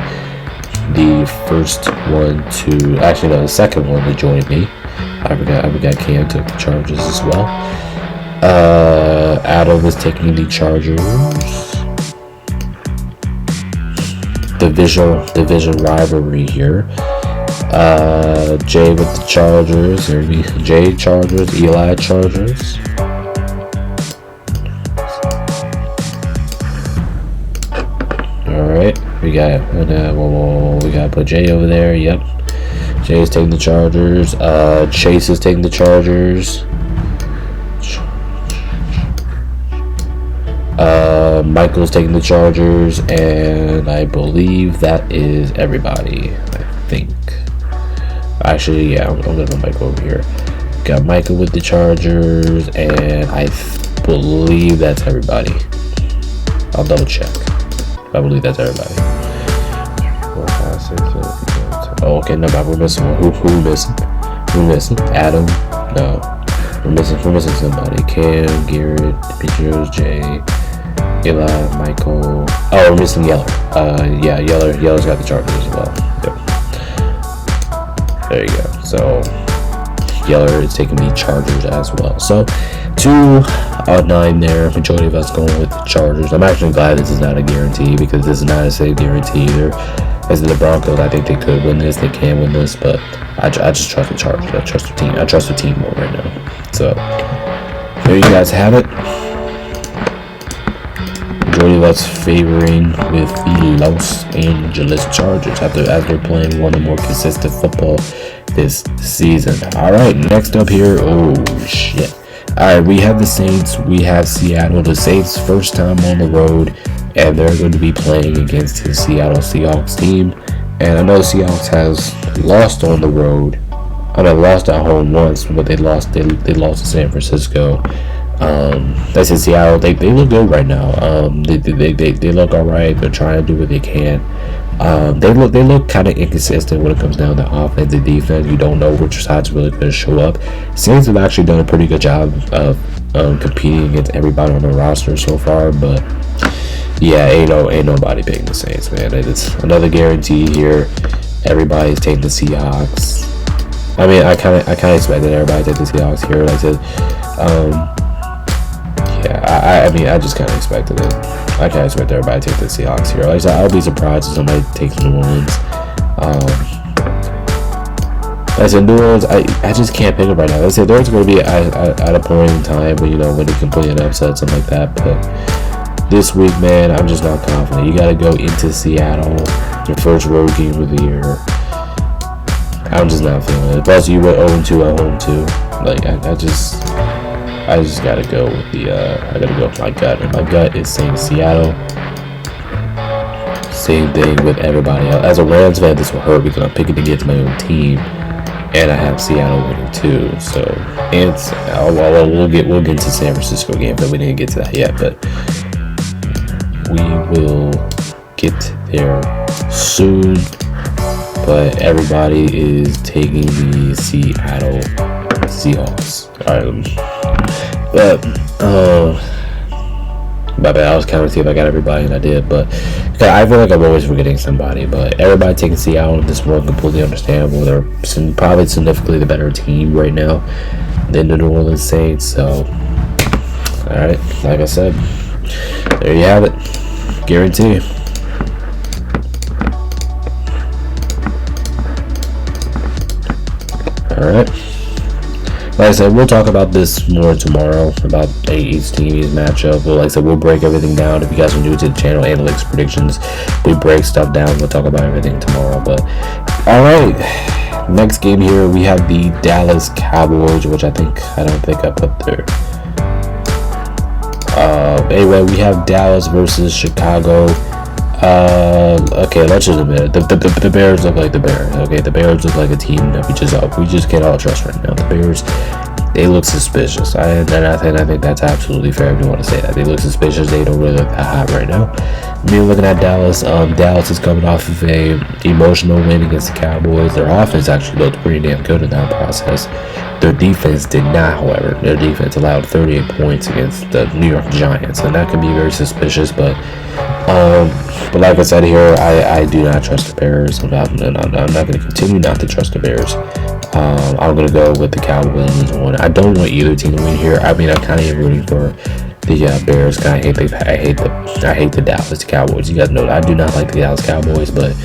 the first one to. Actually, no, the second one to join me. I forgot Cam took the Chargers as well. Adam is taking the Chargers. Division rivalry here. Jay with the Chargers. There'll be Jay Chargers, Eli Chargers. Alright, we gotta put Jay over there. Yep, Jay is taking the Chargers. Chase is taking the Chargers. Michael's taking the Chargers, and I believe that is everybody. I think. Actually, yeah, I'm gonna put Michael over here. Got Michael with the Chargers, and I believe that's everybody. I'll double check. I believe that's everybody. 4, 5, 6, 7, 8, 9, 10. Oh, okay, no, but we're missing one. Who we missing? We're missing Adam. No, we're missing somebody. Cam, Garrett, Demetrios, Jay, Eli, Michael. Oh, we're missing Yeller. Yeah, Yeller's got the Chargers as well. Yep. There you go. So Yeller is taking the Chargers as well. So 2 out of 9 there. Majority of us going with the Chargers. I'm actually glad this is not a guarantee because this is not a safe guarantee either. As in the Broncos, I think they could win this. They can win this, but I just trust the Chargers. I trust the team. I trust the team more right now. So there you guys have it. Majority of us favoring with the Los Angeles Chargers as they're playing one of the more consistent football this season. Alright, next up here, oh shit. Alright, we have the Saints, we have Seattle. The Saints first time on the road, and they're going to be playing against the Seattle Seahawks team. And I know the Seahawks has lost on the road. I mean, lost at home once, but they lost to San Francisco. That's in Seattle. They look good right now. They look alright. They're trying to do what they can. They look kind of inconsistent when it comes down to offense and defense. You don't know which side's really going to show up. Saints have actually done a pretty good job of competing against everybody on the roster so far, but yeah, ain't nobody picking the Saints, man. It's another guarantee here. Everybody's taking the Seahawks. I mean, I kind of expected everybody to take the Seahawks here. Like I said, yeah, I mean, I just kind of expected it. I kind of expect everybody to take the Seahawks here. Like I said, I'll be surprised if somebody takes New Orleans. Like I said, New Orleans, I just can't pick it right now. Like I said, there's going to be at a point in time when, when they can play an upset, something like that. But this week, man, I'm just not confident. You got to go into Seattle, your first road game of the year. I'm just not feeling it. Plus, you went 0-2 at home too. Like I just gotta go with I gotta go with my gut, and my gut is saying Seattle. Same thing with everybody else. As a Rams fan, this will hurt because I'm picking against my own team, and I have Seattle winning too. So, and we'll get into San Francisco game, but we didn't get to that yet. But we will get there soon. But everybody is taking the Seattle Seahawks. But my bad. I was counting to see if I got everybody, and I did. But I feel like I'm always forgetting somebody. But everybody taking Seattle in this one, completely understandable. They're probably significantly the better team right now than the New Orleans Saints. So, all right, like I said, there you have it. Guarantee. Alright. Like I said, we'll talk about this more tomorrow, about each team's matchup. But like I said, we'll break everything down. If you guys are new to the channel, analytics predictions, we break stuff down. We'll talk about everything tomorrow. But alright, next game here, we have the Dallas Cowboys, which I don't think I put there. Anyway, we have Dallas versus Chicago. Okay, let's just admit it. The Bears look like the Bears. Okay, the Bears look like a team that we just can't all trust right now. The Bears, they look suspicious. I think that's absolutely fair if you want to say that. They look suspicious. They don't really look that hot right now. I mean, looking at Dallas, Dallas is coming off of a emotional win against the Cowboys. Their offense actually looked pretty damn good in that process. Their defense did not, however. Their defense allowed 38 points against the New York Giants, and that can be very suspicious. But like I said here, I do not trust the Bears. I'm not going to continue not to trust the Bears. I'm going to go with the Cowboys in this one. I don't want either team to win here. I mean, I kind of am rooting for the Bears. I hate the Dallas Cowboys. You guys know that I do not like the Dallas Cowboys, but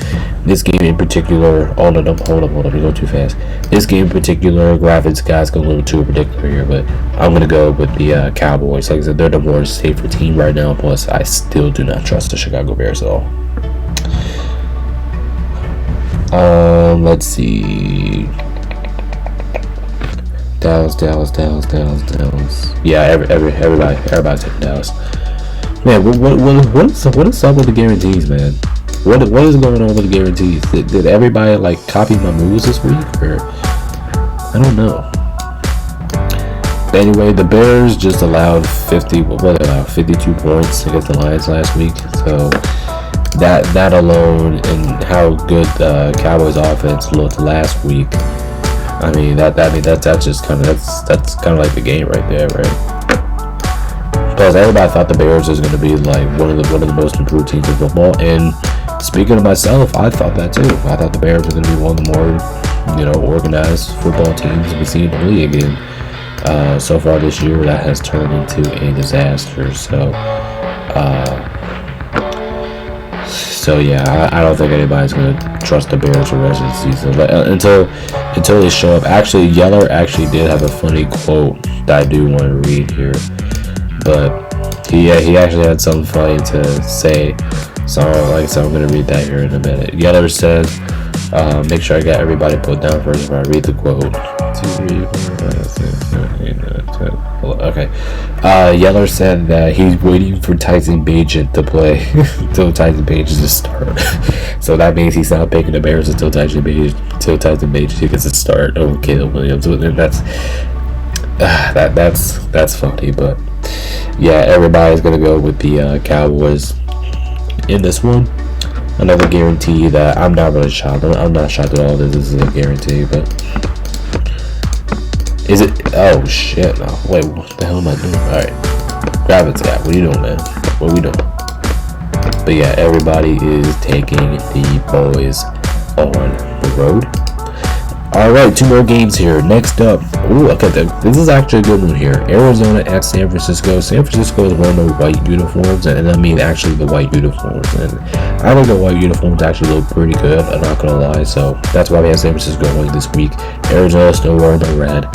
this game in particular, hold up, we go too fast. This game in particular, graphics guys go a little too ridiculous here, but I'm gonna go with the Cowboys. Like I said, they're the more safer team right now. Plus, I still do not trust the Chicago Bears at all. Let's see. Dallas. Yeah, everybody's taking Dallas. Man, what is up with the guarantees, man? What is going on with the guarantees? Did everybody like copy my moves this week, or I don't know. Anyway, the Bears just allowed 52 points against the Lions last week. So that alone, and how good the Cowboys offense looked last week. I mean that's kind of like the game right there, right? Because everybody thought the Bears was going to be like one of the most improved teams in football, and speaking of myself, I thought that too. I thought the Bears were going to be one of the more, organized football teams we've seen in the league. And so far this year, that has turned into a disaster. So yeah, I don't think anybody's going to trust the Bears for the rest of the season. But until they show up. Actually, Yeller did have a funny quote that I do want to read here. But he actually had something funny to say. So I'm going to read that here in a minute. Yeller said, make sure I got everybody put down first before I read the quote. 2, 3, 4, 5, 6, 7, 8, 9, 10. Okay. Yeller said that he's waiting for Tyson Bagent to play until Tyson Bagent to start. So that means he's not picking the Bears until Tyson Bagent gets a start over Caleb Williams. And that's funny, but yeah, everybody's gonna go with the Cowboys in this one. Another guarantee that I'm not really shocked. I'm not shocked at all that this is a guarantee, but is it? Oh shit! No, wait, what the hell am I doing? All right, Gravitat, what are you doing, man? What are we doing? But yeah, everybody is taking the boys on the road. All right, 2 more games here. Next up, ooh, okay, this is actually a good one here. Arizona at San Francisco. San Francisco is wearing the white uniforms, and I mean actually the white uniforms. And I think the white uniforms actually look pretty good. I'm not gonna lie. So that's why we have San Francisco winning this week. Arizona still wearing the red.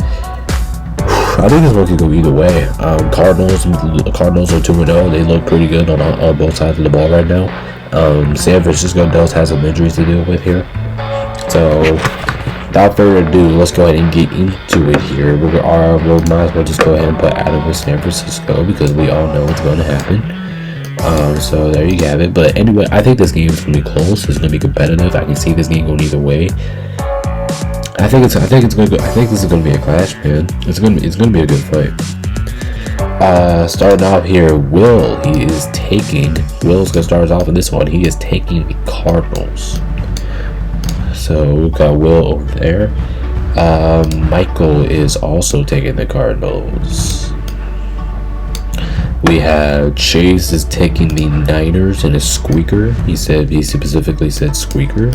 I think this one could go either way. Cardinals are 2-0. They look pretty good on both sides of the ball right now. San Francisco does have some injuries to deal with here. So without further ado, let's go ahead and get into it here. We might as well just go ahead and put Adam with San Francisco because we all know it's going to happen. So there you have it. But anyway, I think this game is going to be close. It's going to be competitive. I can see this game going either way. I think this is going to be a clash, man. It's going to be a good fight. Starting off here, Will's going to start us off in this one. He is taking the Cardinals. So we've got Will over there. Michael is also taking the Cardinals. We have Chase is taking the Niners in a squeaker. He specifically said squeaker.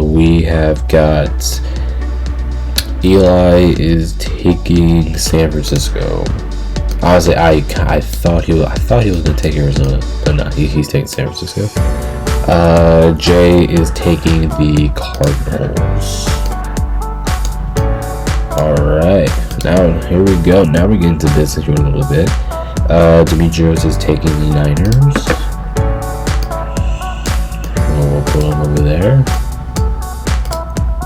We have got Eli is taking San Francisco. Honestly, I thought he was gonna take Arizona, but no, he's taking San Francisco. Jay is taking the Cardinals. Alright, now here we go. Now we get into this a little bit. Demetrios is taking the Niners. We'll put him over there.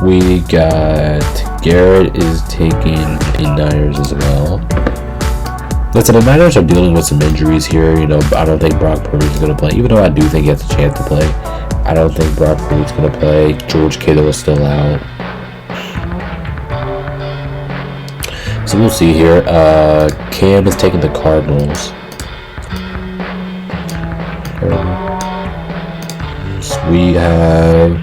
We got Garrett is taking the Niners as well. Listen, the Niners are dealing with some injuries here. You know, I don't think Brock Purdy is going to play. Even though I do think he has a chance to play, I don't think Brock Purdy is going to play. George Kittle is still out. So we'll see here. Cam is taking the Cardinals. So we have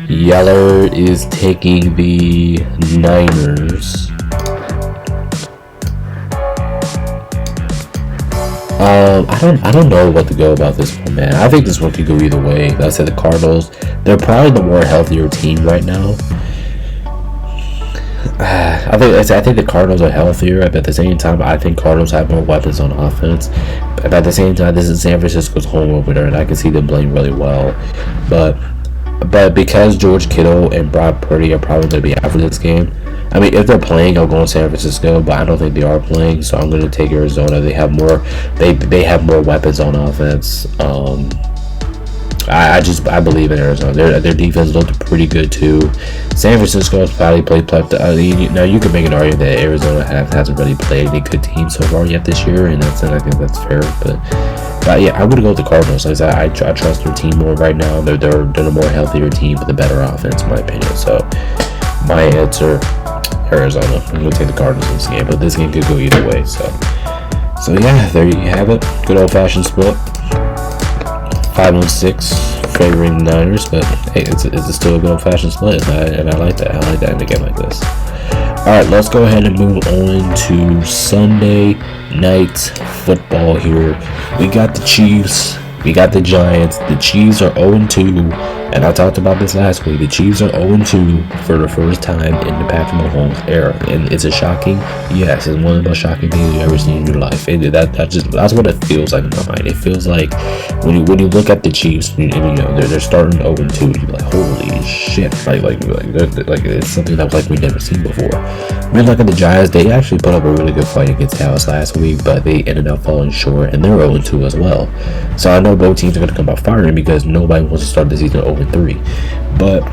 Yeller is taking the Niners. I don't know what to go about this one, man. I think this one could go either way. Like I said, the Cardinals, they're probably the more healthier team right now. I think the Cardinals are healthier, but at the same time, I think Cardinals have more weapons on offense. But at the same time, this is San Francisco's home opener, and I can see them playing really well. But because George Kittle and Brock Purdy are probably going to be out for this game, I mean, if they're playing, I'll go on San Francisco, but I don't think they are playing, so I'm going to take Arizona. They have more weapons on offense. I believe in Arizona. Their defense looked pretty good too. San Francisco has probably played. Now you can make an argument that Arizona hasn't really played a good team so far yet this year, and I think that's fair. But yeah, I'm gonna go with the Cardinals. Like I trust their team more right now. They're a more healthier team with a better offense, in my opinion. So my answer, Arizona. I'm gonna take the Cardinals in this game, but this game could go either way. So yeah, there you have it. Good old fashioned split. 5-6 favoring the Niners, but hey, it's still a good old fashioned split, and I like that. I like that in a game like this. Alright, let's go ahead and move on to Sunday night football here. We got the Chiefs, we got the Giants. The Chiefs are 0-2, and I talked about this last week. The Chiefs are 0-2 for the first time in the Patrick Mahomes era, and it's a shocking, yes, it's one of the most shocking things you've ever seen in your life. That's what it feels like in my mind. It feels like when you look at the Chiefs, and you know they're starting 0-2, you're like, holy shit, like it's something that like we've never seen before. When you look at the Giants, they actually put up a really good fight against Dallas last week, but they ended up falling short, and they're 0-2 as well. So I know both teams are going to come out firing because nobody wants to start the season 0-3. But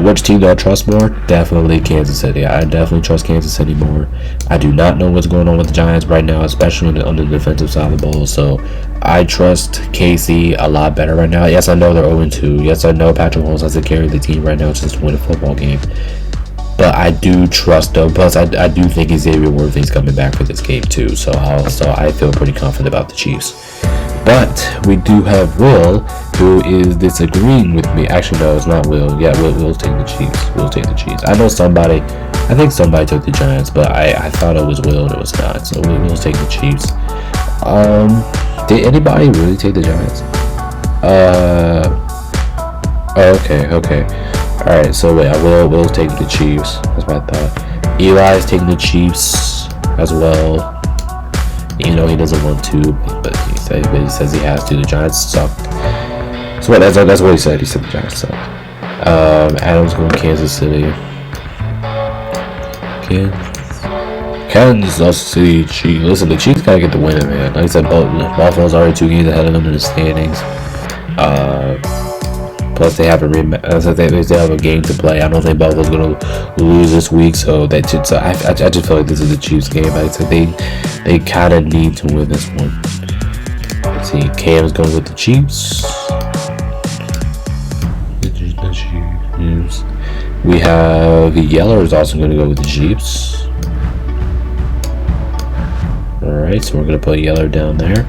which team do I trust more? Definitely Kansas City. I definitely trust Kansas City more. I do not know what's going on with the Giants right now, especially on the defensive side of the ball. So I trust KC a lot better right now. Yes, I know they're 0-2. Yes, I know Patrick Mahomes has to carry the team right now just to win a football game. But I do trust them. Plus, I do think Xavier Worthy's coming back for this game too. So I feel pretty confident about the Chiefs. But we do have Will, who is disagreeing with me. Actually, no, it's not Will. Yeah, Will's taking the Chiefs. Will's taking the Chiefs. I know somebody. I think somebody took the Giants, but I thought it was Will and it was not. So Will's taking the Chiefs. Did anybody really take the Giants? Okay. Alright, so wait, Will's taking the Chiefs. That's what I thought. Eli's taking the Chiefs as well. Even though he doesn't want to, but he says he has to. The Giants suck. So that's what he said. He said the Giants suck. Adam's going Kansas City. Kansas City Chiefs. Listen, the Chiefs gotta get the win, man. Like I said, Buffalo's already 2 games ahead of them in the standings. Plus they have they still have a game to play. I don't think Buffalo's gonna lose this week, so I just feel like this is a Chiefs game. Like I said, they kind of need to win this one. Let's see, Cam's going with the Chiefs. We have Yeller is also going to go with the Chiefs. Alright, so we're going to put Yeller down there.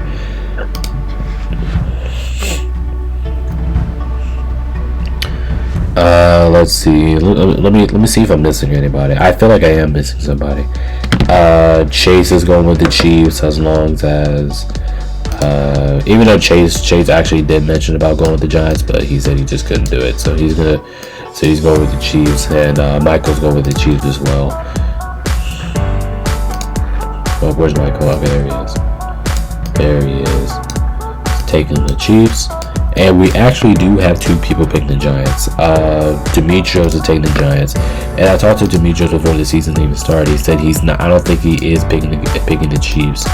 Let's see. Let me see if I'm missing anybody. I feel like I am missing somebody. Chase is going with the Chiefs as long as even though Chase actually did mention about going with the Giants, but he said he just couldn't do it. So he's going with the Chiefs, and Michael's going with the Chiefs as well. Oh, where's Michael? Okay, there he is. There he is. He's taking the Chiefs. And we actually do have 2 people picking the Giants. Demetrios is taking the Giants. And I talked to Demetrios before the season even started. He said he's not. I don't think he is picking the Chiefs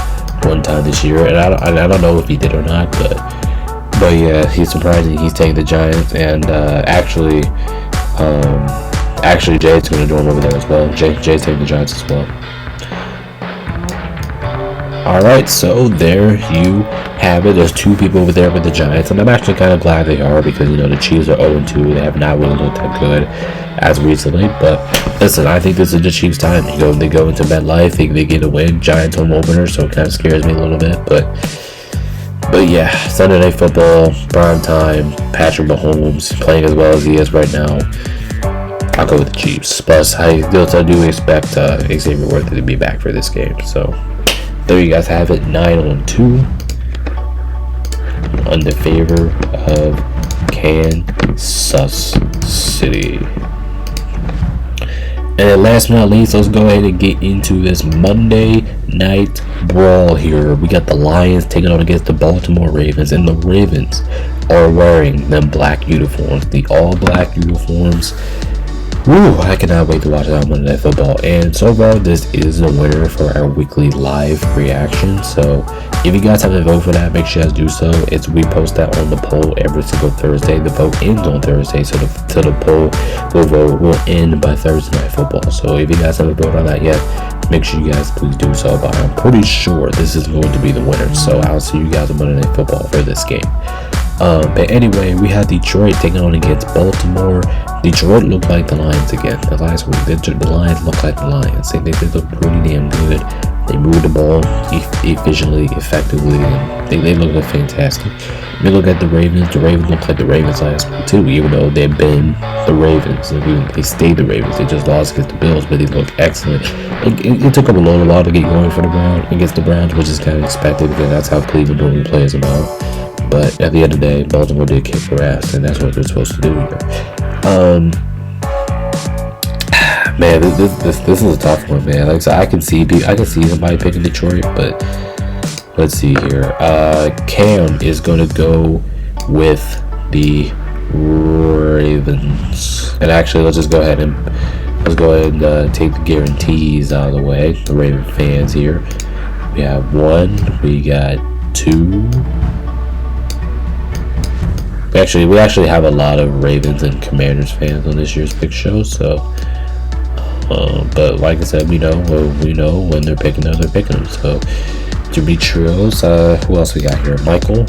one time this year. And I don't know if he did or not. But yeah, he's surprising. He's taking the Giants. And actually Jay's going to join over there as well. Jay's taking the Giants as well. Alright, so there you have it. There's 2 people over there with the Giants, and I'm actually kind of glad they are because, the Chiefs are 0-2. They have not really looked that good as recently. But listen, I think this is the Chiefs' time. They go into MetLife, they get a win. Giants home opener, so it kind of scares me a little bit. But yeah, Sunday Night Football, prime time. Patrick Mahomes playing as well as he is right now. I'll go with the Chiefs. Plus, I do expect Xavier Worthy to be back for this game. So there you guys have it, 9-2 on the favor of Kansas City. And then last but not least, let's go ahead and get into this Monday night brawl here. We got the Lions taking on against the Baltimore Ravens, and the Ravens are wearing them black uniforms, the all-black uniforms. Woo, I cannot wait to watch that Monday Night Football. And so far, this is the winner for our weekly live reaction. So if you guys haven't voted for that, make sure you guys do so. We post that on the poll every single Thursday. The vote ends on Thursday, so the poll will end by Thursday Night Football. So if you guys haven't voted on that yet, make sure you guys please do so. But I'm pretty sure this is going to be the winner. So I'll see you guys on Monday Night Football for this game. But anyway, we had Detroit taking on against Baltimore. Detroit looked like the Lions again. The last week, the Lions looked like the Lions. They look pretty damn good. They moved the ball efficiently, effectively, and they look fantastic. If you look at the Ravens look like the Ravens last week too, even though they've been the Ravens. They stayed the Ravens. They just lost against the Bills, but they look excellent. It took them a little while to get going for against the Browns, which is kind of expected because that's how Cleveland normally plays them out. But at the end of the day, Baltimore did kick their ass, and that's what they're supposed to do here. Man, this is a tough one, man. Like, so I can see somebody picking Detroit, but let's see here. Cam is gonna go with the Ravens, and actually, let's go ahead and take the guarantees out of the way. The Raven fans here. We have 1. We got 2. We actually have a lot of Ravens and Commanders fans on this year's pick show, so but like I said, we know when they're picking them, they're picking them. So Demetrios, who else we got here? Michael,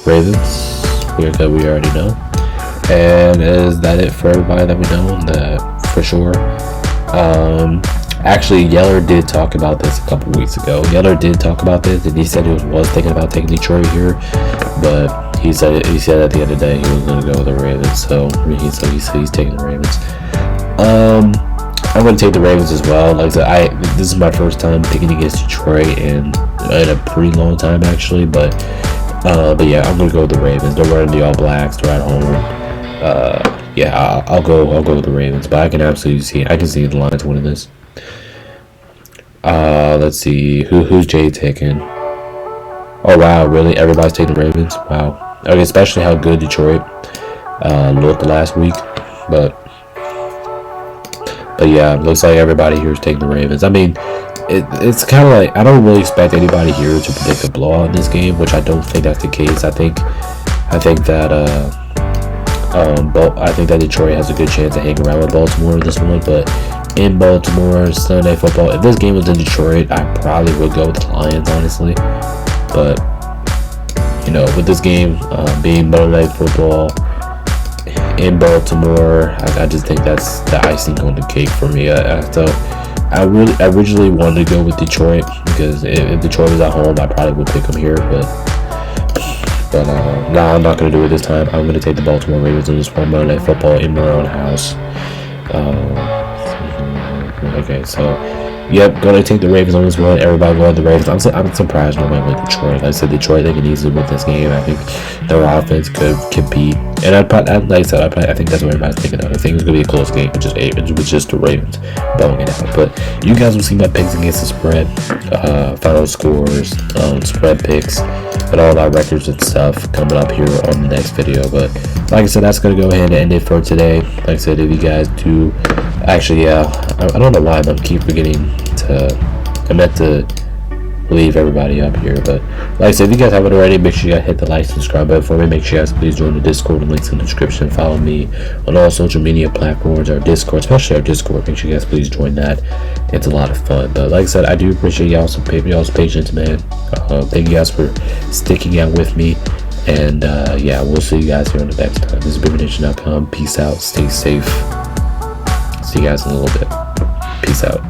Ravens, we already know. And is that it for everybody that we know? For sure. Actually, Yeller did talk about this a couple weeks ago. Yeller did talk about this, and he said he was thinking about taking Detroit here, but he said at the end of the day he was going to go with the Ravens. So he's taking the Ravens. I'm going to take the Ravens as well. Like I said, this is my first time picking against Detroit in a pretty long time, actually. But yeah, I'm going to go with the Ravens. They're wearing the All Blacks. They're at home. Yeah, I'll go with the Ravens. But I can absolutely see the Lions winning this. Let's see who's Jay taking. Oh wow, really? Everybody's taking the Ravens? Wow. Okay, especially how good Detroit looked last week, but yeah, looks like everybody here is taking the Ravens. I mean, it's kind of like I don't really expect anybody here to predict a blowout in this game, which I don't think that's the case. I think that Detroit has a good chance of hanging around with Baltimore in this one, but in Baltimore, Sunday Night Football. If this game was in Detroit, I probably would go with the Lions, honestly. But with this game being Monday Night Football in Baltimore, I just think that's the icing on the cake for me. So I originally wanted to go with Detroit because if Detroit was at home, I probably would pick them here. But no, I'm not going to do it this time. I'm going to take the Baltimore Ravens in this one, Monday Night Football in my own house. Okay, so yep, going to take the Ravens on this one. Everybody going the Ravens. I'm surprised nobody went Detroit. Like I said, Detroit, they can easily win this game. I think their offense could compete, and I think that's what everybody's thinking of. I think it's going to be a close game, but just the Ravens bowling it out. But you guys will see my picks against the spread, final scores, spread picks, and all our records and stuff coming up here on the next video. But like I said, that's going to go ahead and end it for today. Like I said, if you guys do, actually, yeah, I don't know why, but I keep forgetting I meant to leave everybody up here. But like I said, if you guys haven't already, make sure you guys hit the like, subscribe button for me. Make sure you guys please join the Discord. The links in the description. Follow me on all social media platforms, our Discord, especially our Discord. Make sure you guys please join that. It's a lot of fun. But like I said, I do appreciate y'all's patience, man. Thank you guys for sticking out with me. And yeah, we'll see you guys here on the next time. This is BiggerNation.com. Peace out. Stay safe. See you guys in a little bit. Peace out.